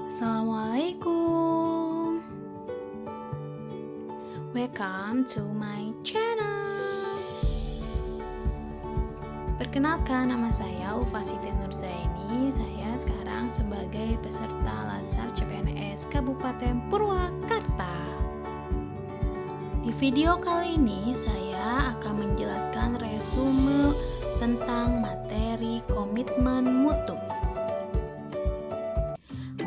Assalamualaikum. Welcome to my channel. Perkenalkan, nama saya Ufa Siti Nurzaini. Saya sekarang sebagai peserta Latsar CPNS Kabupaten Purwakarta. Di video kali ini saya akan menjelaskan resume tentang materi komitmen mutu.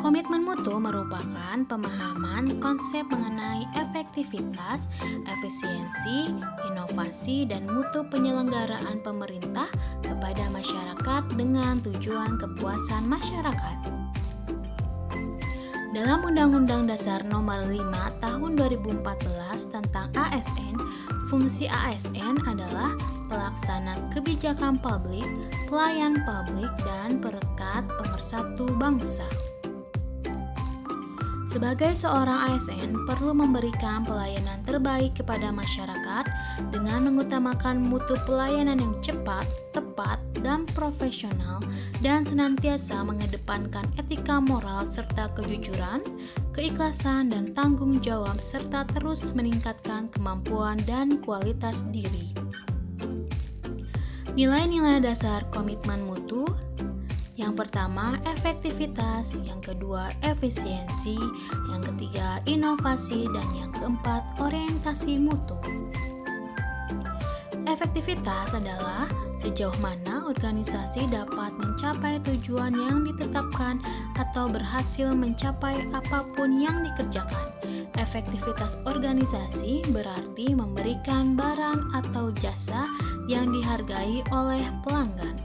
Komitmen mutu merupakan pemahaman konsep mengenai efektivitas, efisiensi, inovasi, dan mutu penyelenggaraan pemerintah kepada masyarakat dengan tujuan kepuasan masyarakat. Dalam Undang-Undang Dasar Nomor 5 Tahun 2014 tentang ASN, fungsi ASN adalah pelaksana kebijakan publik, pelayan publik, dan perekat pemersatu bangsa. Sebagai seorang ASN, perlu memberikan pelayanan terbaik kepada masyarakat dengan mengutamakan mutu pelayanan yang cepat, tepat, dan profesional, dan senantiasa mengedepankan etika moral serta kejujuran, keikhlasan, dan tanggung jawab, serta terus meningkatkan kemampuan dan kualitas diri. Nilai-nilai dasar komitmen mutu: yang pertama, efektivitas; yang kedua, efisiensi; yang ketiga, inovasi; dan yang keempat, orientasi mutu. Efektivitas adalah sejauh mana organisasi dapat mencapai tujuan yang ditetapkan atau berhasil mencapai apapun yang dikerjakan. Efektivitas organisasi berarti memberikan barang atau jasa yang dihargai oleh pelanggan.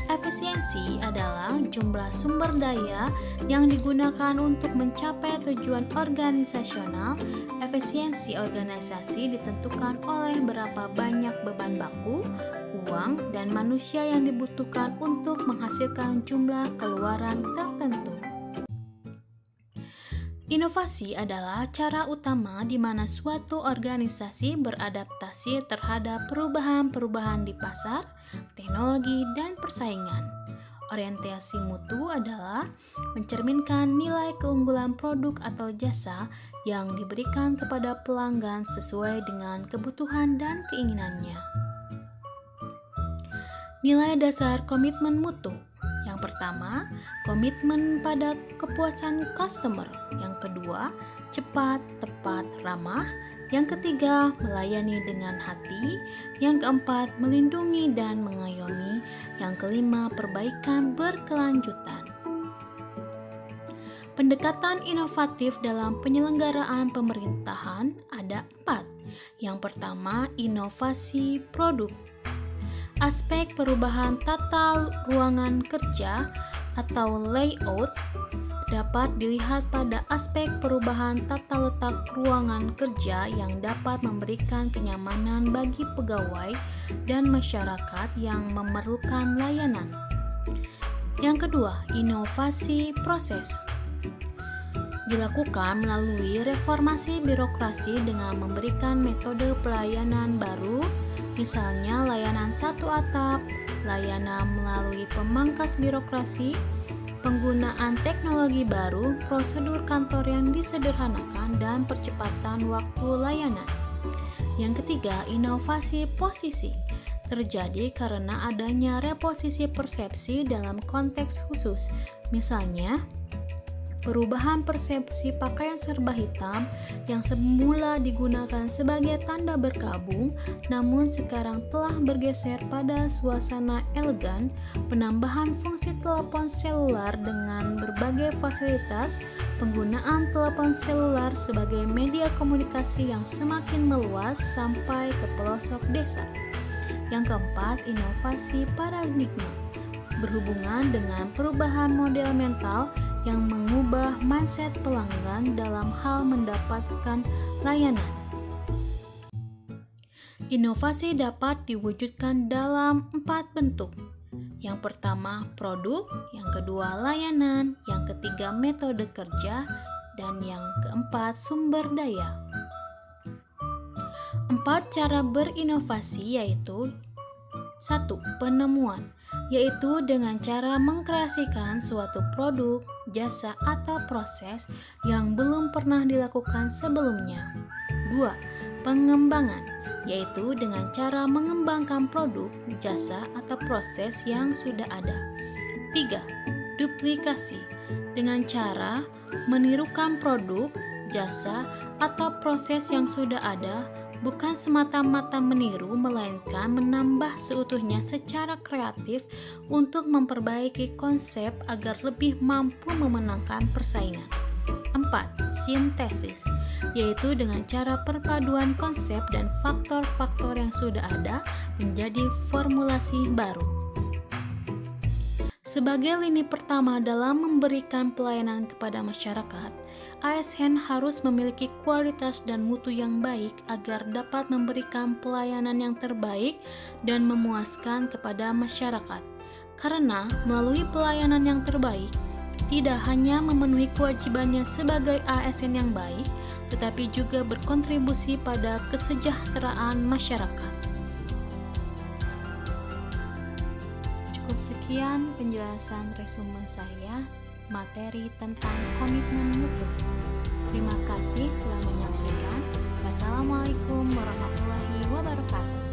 Efisiensi adalah jumlah sumber daya yang digunakan untuk mencapai tujuan organisasional. Efisiensi organisasi ditentukan oleh berapa banyak beban baku, uang, dan manusia yang dibutuhkan untuk menghasilkan jumlah keluaran tertentu. Inovasi adalah cara utama di mana suatu organisasi beradaptasi terhadap perubahan-perubahan di pasar, teknologi, dan persaingan. Orientasi mutu adalah mencerminkan nilai keunggulan produk atau jasa yang diberikan kepada pelanggan sesuai dengan kebutuhan dan keinginannya. Nilai dasar komitmen mutu: yang pertama, komitmen pada kepuasan customer; yang kedua, cepat, tepat, ramah; yang ketiga, melayani dengan hati; yang keempat, melindungi dan mengayomi; yang kelima, perbaikan berkelanjutan. Pendekatan inovatif dalam penyelenggaraan pemerintahan ada 4. Yang pertama, inovasi produk. Aspek perubahan tata ruangan kerja atau layout dapat dilihat pada aspek perubahan tata letak ruangan kerja yang dapat memberikan kenyamanan bagi pegawai dan masyarakat yang memerlukan layanan. Yang kedua, inovasi proses. Dilakukan melalui reformasi birokrasi dengan memberikan metode pelayanan baru, misalnya layanan satu atap, layanan melalui pemangkas birokrasi, penggunaan teknologi baru, prosedur kantor yang disederhanakan, dan percepatan waktu layanan. Yang ketiga, inovasi posisi. Terjadi karena adanya reposisi persepsi dalam konteks khusus, misalnya perubahan persepsi pakaian serba hitam yang semula digunakan sebagai tanda berkabung, namun sekarang telah bergeser pada suasana elegan, penambahan fungsi telepon selular dengan berbagai fasilitas, penggunaan telepon selular sebagai media komunikasi yang semakin meluas sampai ke pelosok desa. Yang keempat, inovasi paradigma. Berhubungan dengan perubahan model mental yang mengubah mindset pelanggan dalam hal mendapatkan layanan. Inovasi dapat diwujudkan dalam 4 bentuk. Yang pertama, produk; yang kedua, layanan; yang ketiga, metode kerja; dan yang keempat, sumber daya. 4 cara berinovasi yaitu: 1. Penemuan. yaitu dengan cara mengkreasikan suatu produk, jasa, atau proses yang belum pernah dilakukan sebelumnya. 2. Pengembangan, yaitu dengan cara mengembangkan produk, jasa, atau proses yang sudah ada. 3. Duplikasi, dengan cara menirukan produk, jasa, atau proses yang sudah ada, bukan semata-mata meniru, melainkan menambah seutuhnya secara kreatif untuk memperbaiki konsep agar lebih mampu memenangkan persaingan. 4. Sintesis, yaitu dengan cara perpaduan konsep dan faktor-faktor yang sudah ada menjadi formulasi baru. Sebagai lini pertama dalam memberikan pelayanan kepada masyarakat, ASN harus memiliki kualitas dan mutu yang baik agar dapat memberikan pelayanan yang terbaik dan memuaskan kepada masyarakat. Karena melalui pelayanan yang terbaik, tidak hanya memenuhi kewajibannya sebagai ASN yang baik, tetapi juga berkontribusi pada kesejahteraan masyarakat. Cukup sekian penjelasan resume saya materi tentang komitmen mutu. Terima kasih telah menyaksikan. Wassalamualaikum warahmatullahi wabarakatuh.